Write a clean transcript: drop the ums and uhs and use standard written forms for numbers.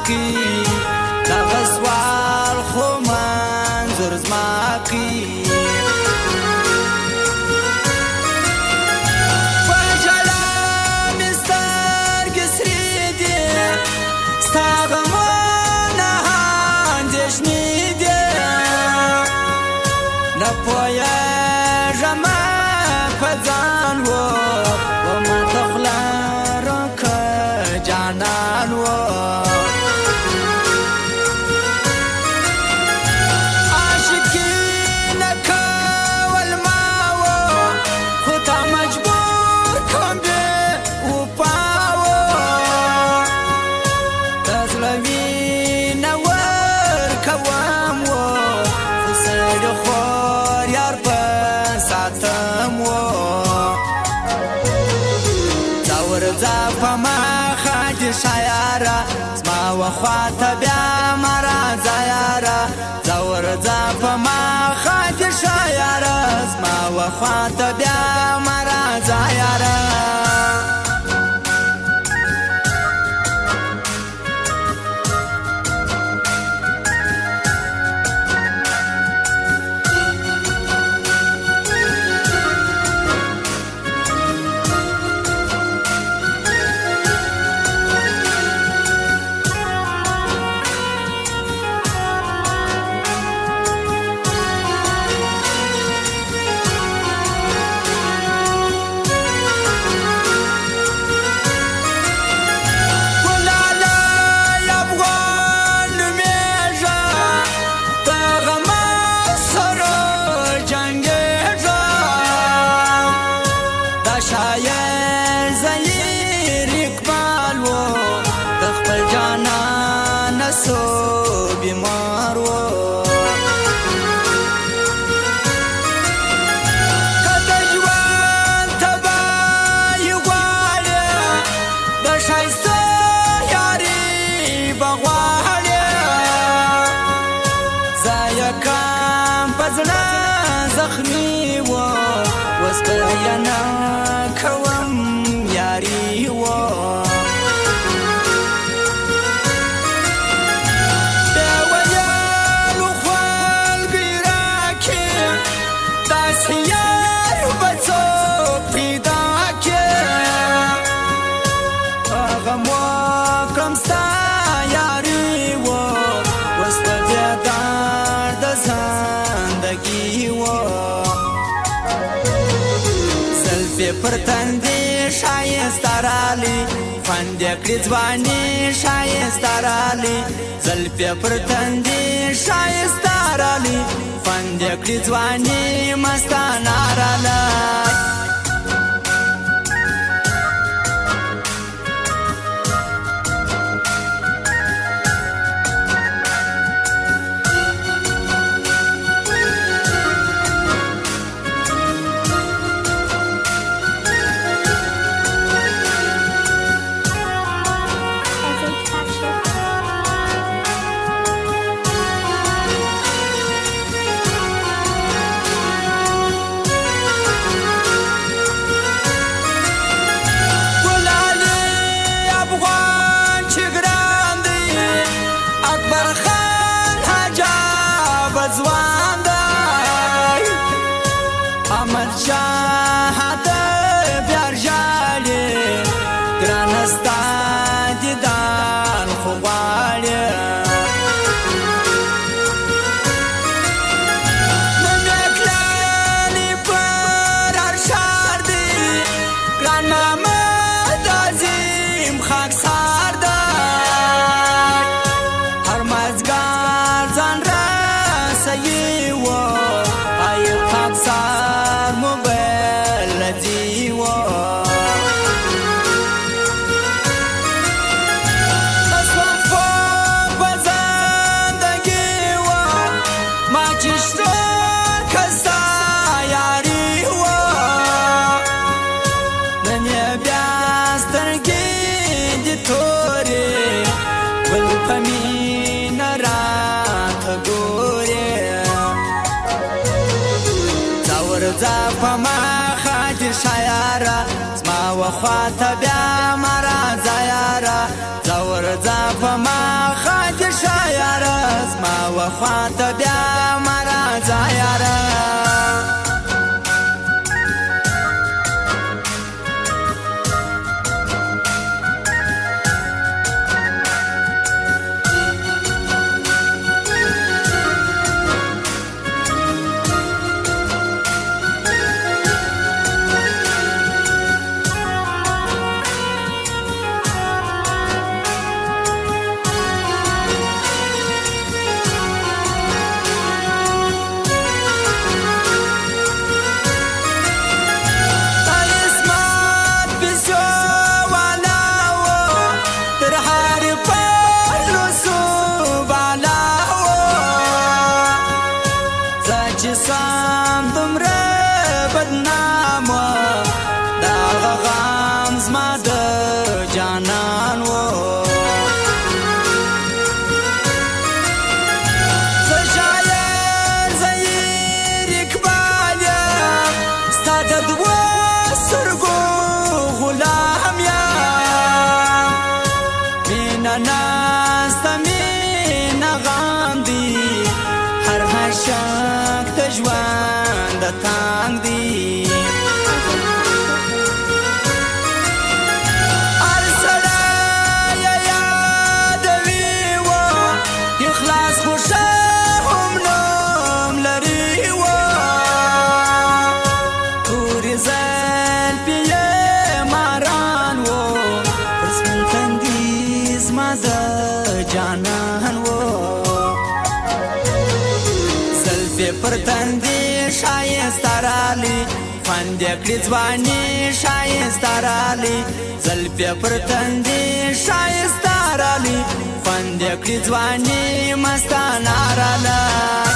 کی دغه سوال خو منظور زما کی په ژړا مې سترګې سرې دي ستا غمونه اندېښنې دي نه پوهېږم په ځان و ماته خوله راکړه جانان و عاشقي نه کول ما و خو تا مجبور کړم بې وفا و د زړه وینه ورکوم و خو سړي خور یار په ساتم و ځه په مخه دې شه یاره زما وخواته بیا مه راځه یاره ځه ورځه په مخه دې شه یاره زما وخواته بیا مه راځه یاره شاید زهیر اقبال و د خپل جانان سو بیمار و که د ژوند تباهي غواړې د ښایسته یاري به غواړې زه یې کم په زړه زخمي و اوس که یې نه کوم یاری و بیا ویلو خلګې راکړې داسې یار به څوک پیدا کړې هغه مو کړم ستا یاري و اوس په دې درده زندګي و زلفې پر تندې ښایسته رالي خوند یې کړي ځواني ښایسته رالي زلفې پر تندې ښایسته رالي خوند یې کړي ځواني مستانه رالی احمد شاه د بیار ژاړي ګرانه ستا دیدار خو غواړي د مې کلانې پر هر ښار دی ګران محمد عظیم خاکسار دی هر مازدیګر ځان رسوي و ایوب خاکسار موبایل دی و قسم خواب به زندگی و ما چې شتون کستا یاري و نن یې بیا سترګې دي تورې ګل په مینه راته ګورې ځه په مخه دې شه یاره زما وخواته بیا مه راځه یاره ځه ورځه په مخه خواته بیا مرازه یاره جانان و زشایر زیر اقبال یم ستا د دوو سترګو غلام یم مینه ناسته مینه غم دی هر عاشق د ژوند تانګ دی جانان و زلفې پر تندي ښایسته رالي خوند یې کړي ځواني ښایسته رالي زلفې پر تندي ښایسته رالي خوند یې کړي ځواني مستانه راله